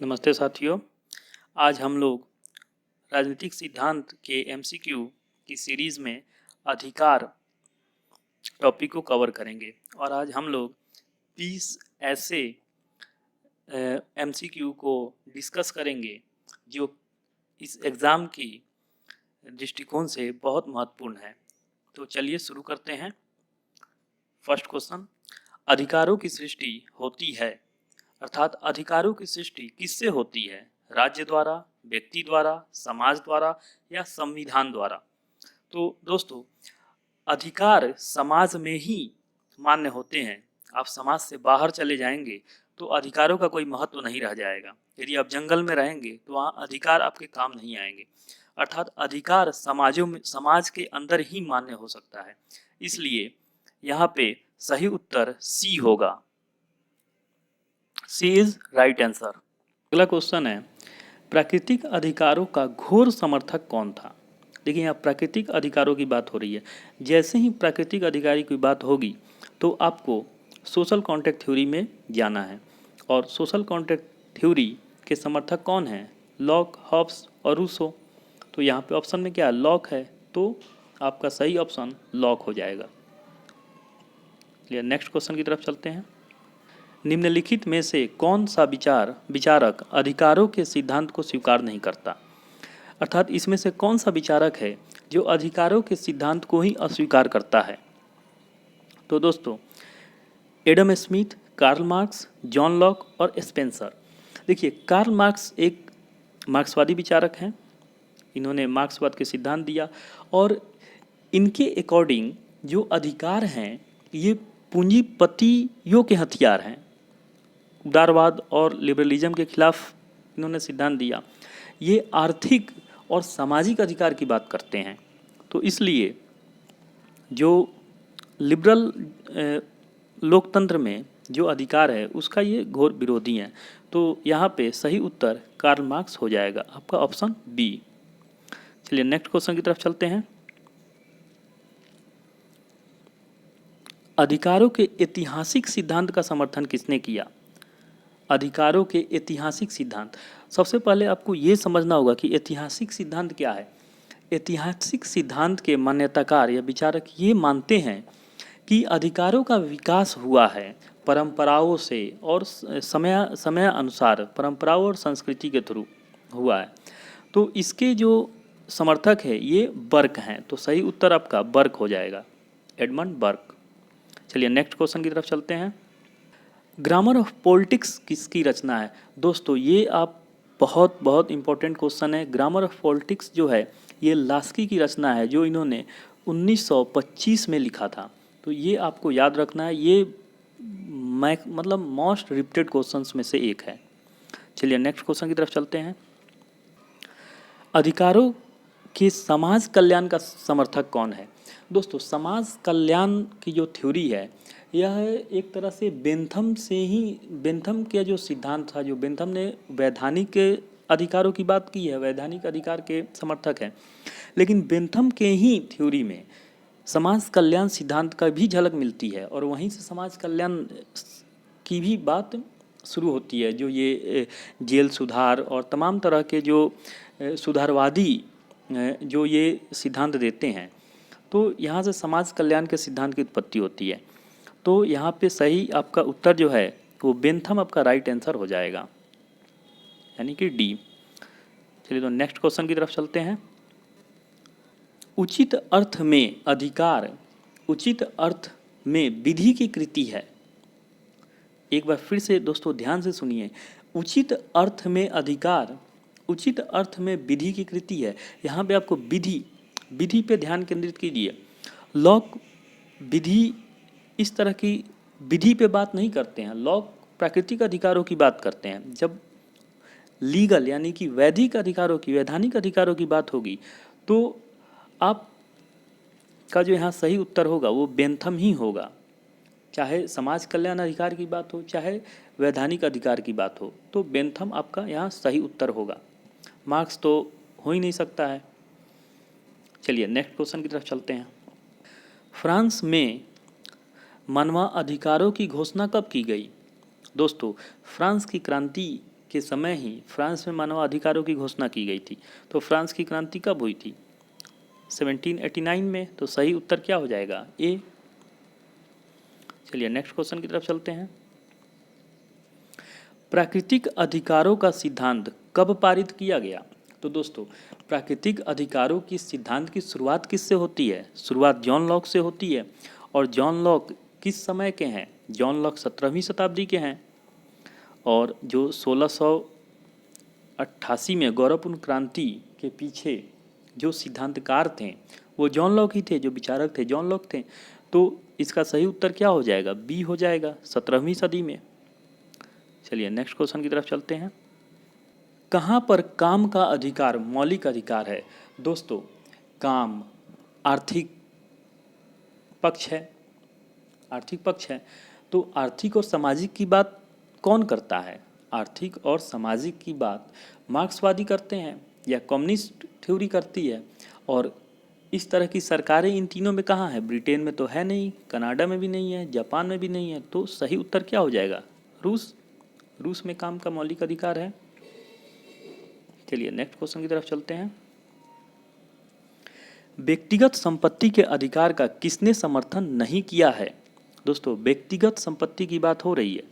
नमस्ते साथियों। आज हम लोग राजनीतिक सिद्धांत के एमसीक्यू की सीरीज़ में अधिकार टॉपिक को कवर करेंगे और आज हम लोग 20 ऐसे एमसीक्यू को डिस्कस करेंगे जो इस एग्ज़ाम की दृष्टिकोण से बहुत महत्वपूर्ण है। तो चलिए शुरू करते हैं। फर्स्ट क्वेश्चन, अधिकारों की सृष्टि होती है, अर्थात अधिकारों की सृष्टि किससे होती है? राज्य द्वारा, व्यक्ति द्वारा, समाज द्वारा या संविधान द्वारा? तो दोस्तों, अधिकार समाज में ही मान्य होते हैं। आप समाज से बाहर चले जाएंगे तो अधिकारों का कोई महत्व नहीं रह जाएगा। यदि आप जंगल में रहेंगे तो वहाँ अधिकार आपके काम नहीं आएंगे। अर्थात अधिकार समाजों में, समाज के अंदर ही मान्य हो सकता है। इसलिए यहाँ पे सही उत्तर सी होगा। सी इज राइट आंसर। अगला क्वेश्चन है, प्राकृतिक अधिकारों का घोर समर्थक कौन था? देखिए, यहाँ प्राकृतिक अधिकारों की बात हो रही है। जैसे ही प्राकृतिक अधिकारी की बात होगी तो आपको सोशल कॉन्ट्रैक्ट थ्योरी में जाना है। और सोशल कॉन्ट्रैक्ट थ्योरी के समर्थक कौन हैं? लॉक, हॉब्स और रूसो। तो यहाँ पे ऑप्शन में क्या है? लॉक है। तो आपका सही ऑप्शन लॉक हो जाएगा। चलिए नेक्स्ट क्वेश्चन की तरफ चलते हैं। निम्नलिखित में से कौन सा विचारक अधिकारों के सिद्धांत को स्वीकार नहीं करता? अर्थात इसमें से कौन सा विचारक है जो अधिकारों के सिद्धांत को ही अस्वीकार करता है? तो दोस्तों, Adam Smith, Karl Marx, John Locke और स्पेंसर। देखिए, कार्ल मार्क्स एक मार्क्सवादी विचारक हैं। इन्होंने मार्क्सवाद के सिद्धांत दिया और इनके अकॉर्डिंग जो अधिकार हैं ये पूंजीपतियों के हथियार हैं। उदारवाद और लिबरलिज्म के खिलाफ इन्होंने सिद्धांत दिया। ये आर्थिक और सामाजिक अधिकार की बात करते हैं। तो इसलिए जो लिबरल लोकतंत्र में जो अधिकार है उसका ये घोर विरोधी हैं। तो यहाँ पे सही उत्तर कार्ल मार्क्स हो जाएगा, आपका ऑप्शन बी। चलिए नेक्स्ट क्वेश्चन की तरफ चलते हैं। अधिकारों के ऐतिहासिक सिद्धांत का समर्थन किसने किया? अधिकारों के ऐतिहासिक सिद्धांत, सबसे पहले आपको ये समझना होगा कि ऐतिहासिक सिद्धांत क्या है। ऐतिहासिक सिद्धांत के मान्यताकार या विचारक ये मानते हैं कि अधिकारों का विकास हुआ है परंपराओं से और समय समय अनुसार, परंपराओं और संस्कृति के थ्रू हुआ है। तो इसके जो समर्थक है ये बर्क हैं। तो सही उत्तर आपका बर्क हो जाएगा, एडमंड बर्क। चलिए नेक्स्ट क्वेश्चन की तरफ चलते हैं। ग्रामर ऑफ पॉलिटिक्स किसकी रचना है? दोस्तों, ये आप बहुत बहुत इंपॉर्टेंट क्वेश्चन है। ग्रामर ऑफ पॉलिटिक्स जो है ये लास्की की रचना है, जो इन्होंने 1925 में लिखा था। तो ये आपको याद रखना है। ये मतलब मोस्ट रिपीटेड क्वेश्चंस में से एक है। चलिए नेक्स्ट क्वेश्चन की तरफ चलते हैं। अधिकारों के समाज कल्याण का समर्थक कौन है? दोस्तों, समाज कल्याण की जो थ्योरी है यह एक तरह से बेंथम से ही, बेंथम का जो सिद्धांत था, जो बेंथम ने वैधानिक अधिकारों की बात की है, वैधानिक अधिकार के समर्थक हैं। लेकिन बेंथम के ही थ्योरी में समाज कल्याण सिद्धांत का भी झलक मिलती है और वहीं से समाज कल्याण की भी बात शुरू होती है। जो ये जेल सुधार और तमाम तरह के जो सुधारवादी जो ये सिद्धांत देते हैं, तो यहाँ से समाज कल्याण के सिद्धांत की उत्पत्ति होती है। तो यहाँ पे सही आपका उत्तर जो है वो बेंथम आपका राइट आंसर हो जाएगा, यानी कि डी। चलिए तो नेक्स्ट क्वेश्चन की तरफ चलते हैं। उचित अर्थ में अधिकार उचित अर्थ में विधि की कृति है। एक बार फिर से दोस्तों ध्यान से सुनिए। उचित अर्थ में अधिकार उचित अर्थ में विधि की कृति है। यहाँ पे आपको विधि पे ध्यान केंद्रित कीजिए। लॉक विधि इस तरह की विधि पे बात नहीं करते हैं। लॉक प्राकृतिक अधिकारों की बात करते हैं। जब लीगल यानी कि वैधिक अधिकारों की, वैधानिक अधिकारों की बात होगी तो आप का जो यहाँ सही उत्तर होगा वो बेंथम ही होगा। चाहे समाज कल्याण अधिकार की बात हो, चाहे वैधानिक अधिकार की बात हो, तो बेंथम आपका यहाँ सही उत्तर होगा। मार्क्स तो हो ही नहीं सकता है। चलिए नेक्स्ट क्वेश्चन की तरफ चलते हैं। फ्रांस में मानव अधिकारों की घोषणा कब की गई? दोस्तों, फ्रांस की क्रांति के समय ही फ्रांस में मानवाधिकारों की घोषणा की गई थी। तो फ्रांस की क्रांति कब हुई थी? 1789 में। तो सही उत्तर क्या हो जाएगा? ए। चलिए नेक्स्ट क्वेश्चन की तरफ चलते हैं। प्राकृतिक अधिकारों का सिद्धांत कब पारित किया गया? तो दोस्तों, प्राकृतिक अधिकारों की सिद्धांत की शुरुआत किससे होती है? शुरुआत जॉन लॉक से होती है। और जॉन लॉक किस समय के हैं? जॉन लॉक 17वीं शताब्दी के हैं। और जो 1688 में गौरवपूर्ण क्रांति के पीछे जो सिद्धांतकार थे वो जॉन लॉक ही थे, जो विचारक थे जॉन लॉक थे। तो इसका सही उत्तर क्या हो जाएगा? बी हो जाएगा, 17वीं सदी में। चलिए नेक्स्ट क्वेश्चन की तरफ चलते हैं। कहाँ पर काम का अधिकार मौलिक अधिकार है? दोस्तों, काम आर्थिक पक्ष है, आर्थिक पक्ष है। तो आर्थिक और सामाजिक की बात कौन करता है? आर्थिक और सामाजिक की बात मार्क्सवादी करते हैं या कम्युनिस्ट थ्योरी करती है। और इस तरह की सरकारें इन तीनों में कहाँ है? ब्रिटेन में तो है नहीं, कनाडा में भी नहीं है, जापान में भी नहीं है। तो सही उत्तर क्या हो जाएगा? रूस। रूस में काम का मौलिक अधिकार है। चलिए नेक्स्ट क्वेश्चन की तरफ चलते हैं। व्यक्तिगत संपत्ति के अधिकार का किसने समर्थन नहीं किया है? दोस्तों, व्यक्तिगत संपत्ति की बात हो रही है,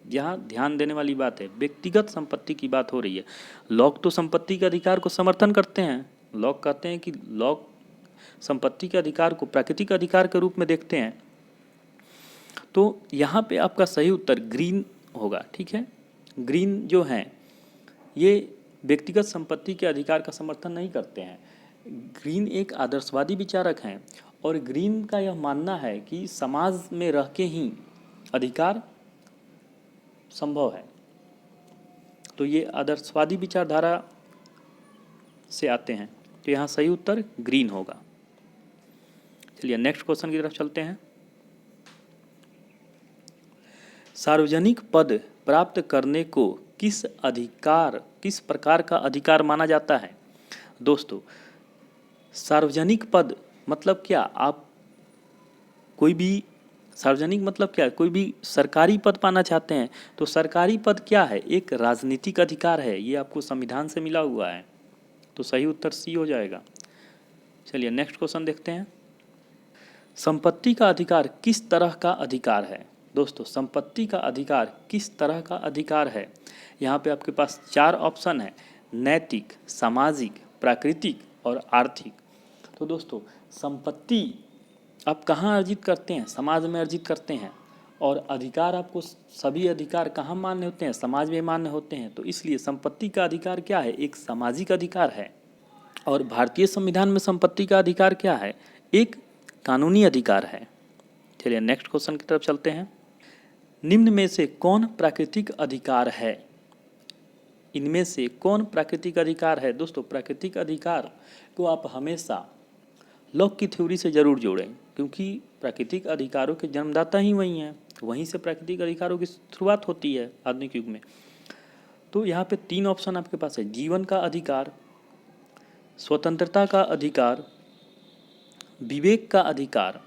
यहाँ ध्यान देने वाली बात है, व्यक्तिगत संपत्ति की बात हो रही है। लॉक तो संपत्ति के अधिकार को समर्थन करते हैं। लॉक कहते हैं कि लॉक संपत्ति के अधिकार को प्राकृतिक अधिकार के रूप में देखते हैं। तो यहाँ पे आपका सही उत्तर ग्रीन होगा। ठीक है, ग्रीन जो हैं ये व्यक्तिगत संपत्ति के अधिकार का समर्थन नहीं करते हैं। ग्रीन एक आदर्शवादी विचारक हैं और ग्रीन का यह मानना है कि समाज में रह के ही अधिकार संभव है। तो ये आदर्शवादी विचारधारा से आते हैं। तो यहाँ सही उत्तर ग्रीन होगा। चलिए नेक्स्ट क्वेश्चन की तरफ चलते हैं। सार्वजनिक पद प्राप्त करने को किस प्रकार का अधिकार माना जाता है? दोस्तों, सार्वजनिक पद मतलब क्या? आप कोई भी सार्वजनिक मतलब क्या? कोई भी सरकारी पद पाना चाहते हैं तो सरकारी पद क्या है? एक राजनीतिक अधिकार है। ये आपको संविधान से मिला हुआ है। तो सही उत्तर सी हो जाएगा। चलिए नेक्स्ट क्वेश्चन देखते हैं। संपत्ति का अधिकार किस तरह का अधिकार है? दोस्तों, संपत्ति का अधिकार किस तरह का अधिकार है? यहाँ पे आपके पास 4 ऑप्शन है, नैतिक, सामाजिक, प्राकृतिक और आर्थिक। तो दोस्तों, संपत्ति आप कहाँ अर्जित करते हैं? समाज में अर्जित करते हैं। और अधिकार आपको सभी अधिकार कहाँ मान्य होते हैं? समाज में मान्य होते हैं। तो इसलिए संपत्ति का अधिकार क्या है? एक सामाजिक अधिकार है। और भारतीय संविधान में संपत्ति का अधिकार क्या है? एक कानूनी अधिकार है। चलिए नेक्स्ट क्वेश्चन की तरफ चलते हैं। निम्न में से कौन प्राकृतिक अधिकार है? इनमें से कौन प्राकृतिक अधिकार है? दोस्तों, प्राकृतिक अधिकार को आप हमेशा लॉक की थ्योरी से जरूर जोड़ें, क्योंकि प्राकृतिक अधिकारों के जन्मदाता ही वही हैं। वहीं से प्राकृतिक अधिकारों की शुरुआत होती है आधुनिक युग में। तो यहाँ पे 3 ऑप्शन आपके पास है, जीवन का अधिकार, स्वतंत्रता का अधिकार, विवेक का अधिकार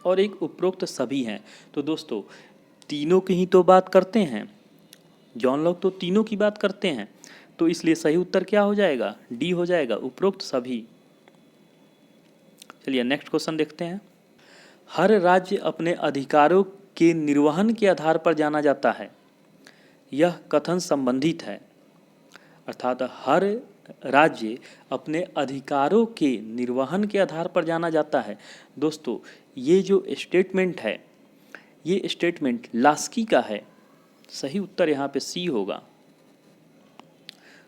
और एक उपरोक्त सभी हैं। तो दोस्तों, तीनों की ही तो बात करते हैं। जॉन लॉक तो तीनों की बात करते हैं। तो इसलिए सही उत्तर क्या हो जाएगा? डी हो जाएगा, उपरोक्त सभी। चलिए नेक्स्ट क्वेश्चन देखते हैं। हर राज्य अपने अधिकारों के निर्वहन के आधार पर जाना जाता है। यह कथन संबंधित है, अर्थात हर राज्य अपने अधिकारों के निर्वहन के आधार पर जाना जाता है। दोस्तों, ये जो स्टेटमेंट है ये स्टेटमेंट लास्की का है। सही उत्तर यहाँ पे सी होगा।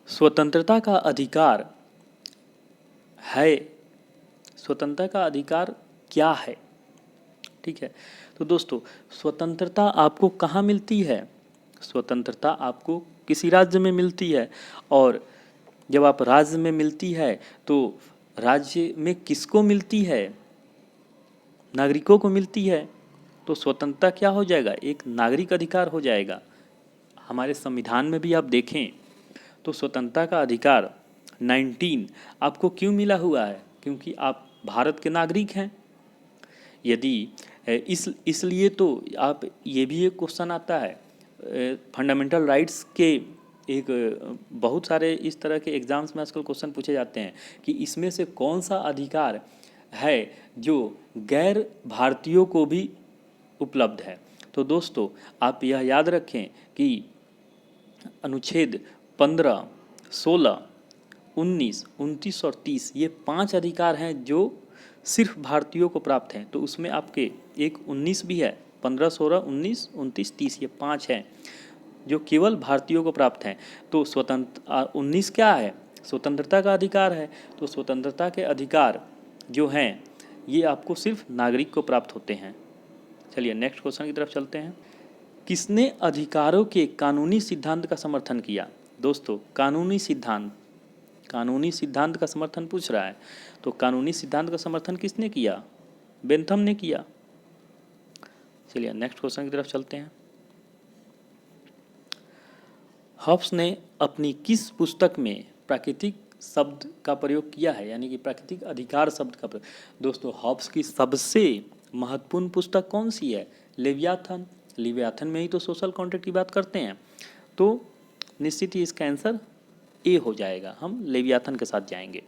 स्वतंत्रता का अधिकार है, स्वतंत्रता का अधिकार क्या है? ठीक है, तो दोस्तों, स्वतंत्रता आपको कहाँ मिलती है? स्वतंत्रता आपको किसी राज्य में मिलती है। और जब आप राज्य में मिलती है तो राज्य में किसको मिलती है? नागरिकों को मिलती है। तो स्वतंत्रता क्या हो जाएगा? एक नागरिक अधिकार हो जाएगा। हमारे संविधान में भी आप देखें तो स्वतंत्रता का अधिकार 19 आपको क्यों मिला हुआ है? क्योंकि आप भारत के नागरिक हैं। यदि इसलिए तो आप, ये भी एक क्वेश्चन आता है फंडामेंटल राइट्स के बहुत सारे इस तरह के एग्जाम्स में आजकल क्वेश्चन पूछे जाते हैं कि इसमें से कौन सा अधिकार है जो गैर भारतीयों को भी उपलब्ध है। तो दोस्तों आप यह याद रखें कि अनुच्छेद 15, 16, 19, 29 और 30 ये 5 अधिकार हैं जो सिर्फ भारतीयों को प्राप्त हैं। तो उसमें आपके एक 19 भी है, 15, 16, 19, 29, 30 ये 5 हैं जो केवल भारतीयों को प्राप्त हैं। तो 19 क्या है? स्वतंत्रता का अधिकार है। तो स्वतंत्रता के अधिकार जो हैं ये आपको सिर्फ नागरिक को प्राप्त होते हैं। चलिए नेक्स्ट क्वेश्चन की तरफ चलते हैं। किसने अधिकारों के कानूनी सिद्धांत का समर्थन किया? दोस्तों कानूनी सिद्धांत का समर्थन पूछ रहा है, तो कानूनी सिद्धांत का समर्थन किसने किया? बेंथम ने किया। चलिए नेक्स्ट क्वेश्चन की तरफ चलते हैं। हॉब्स ने अपनी किस पुस्तक में प्राकृतिक शब्द का प्रयोग किया है, यानी कि प्राकृतिक अधिकार शब्द का प्रयोग? दोस्तों हॉब्स की सबसे महत्वपूर्ण पुस्तक कौन सी है? लेवियाथन। लेवियाथन में ही तो सोशल कॉन्ट्रैक्ट की बात करते हैं, तो निश्चित ही इसका आंसर ए हो जाएगा। हम लेवियाथन के साथ जाएंगे।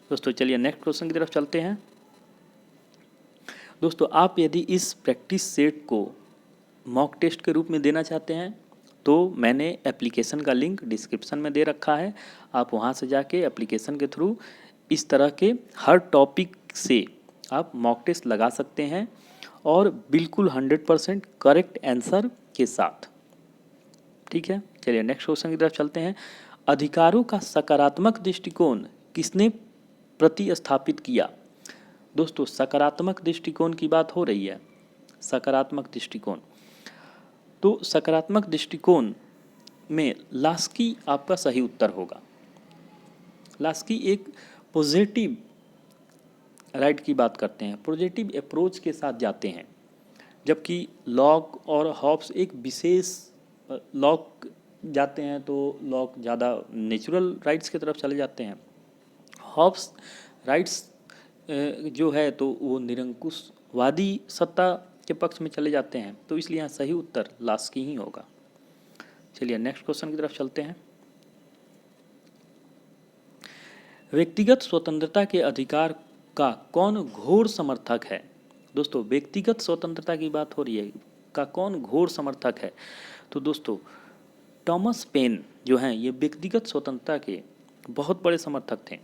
दोस्तों चलिए नेक्स्ट क्वेश्चन की तरफ चलते हैं। दोस्तों आप यदि इस प्रैक्टिस सेट को मॉक टेस्ट के रूप में देना चाहते हैं तो मैंने एप्लीकेशन का लिंक डिस्क्रिप्शन में दे रखा है। आप वहां से जाके एप्लीकेशन के थ्रू इस तरह के हर टॉपिक से आप मॉक टेस्ट लगा सकते हैं और बिल्कुल 100% करेक्ट आंसर के साथ। ठीक है, चलिए नेक्स्ट क्वेश्चन की तरफ चलते हैं। अधिकारों का सकारात्मक दृष्टिकोण किसने प्रतिस्थापित किया? दोस्तों सकारात्मक दृष्टिकोण की बात हो रही है। सकारात्मक दृष्टिकोण, तो सकारात्मक दृष्टिकोण में लास्की आपका सही उत्तर होगा। लास्की एक पॉजिटिव राइट की बात करते हैं, पॉजिटिव अप्रोच के साथ जाते हैं, जबकि लॉक और हॉब्स एक विशेष लॉक जाते हैं तो लॉक ज़्यादा नेचुरल राइट्स की तरफ चले जाते हैं। हॉब्स राइट्स जो है तो वो निरंकुशवादी सत्ता के पक्ष में चले जाते हैं, तो इसलिए यहाँ सही उत्तर लास्की ही होगा। चलिए नेक्स्ट क्वेश्चन की तरफ चलते हैं। व्यक्तिगत स्वतंत्रता के अधिकार का कौन घोर समर्थक है? दोस्तों व्यक्तिगत स्वतंत्रता की बात हो रही है, का कौन घोर समर्थक है? तो दोस्तों टॉमस पेन जो हैं ये व्यक्तिगत स्वतंत्रता के बहुत बड़े समर्थक थे।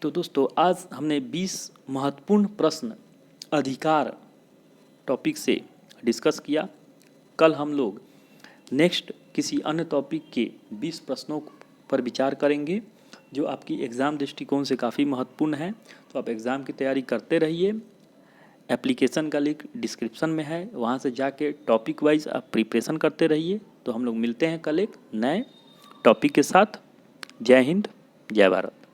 तो दोस्तों आज हमने 20 महत्वपूर्ण प्रश्न अधिकार टॉपिक से डिस्कस किया। कल हम लोग नेक्स्ट किसी अन्य टॉपिक के 20 प्रश्नों पर विचार करेंगे जो आपकी एग्ज़ाम दृष्टिकोण से काफ़ी महत्वपूर्ण है। तो आप एग्ज़ाम की तैयारी करते रहिए। एप्लीकेशन का लिंक डिस्क्रिप्शन में है, वहाँ से जाके टॉपिक वाइज आप प्रिपरेशन करते रहिए। तो हम लोग मिलते हैं कल एक नए टॉपिक के साथ। जय हिंद, जय भारत।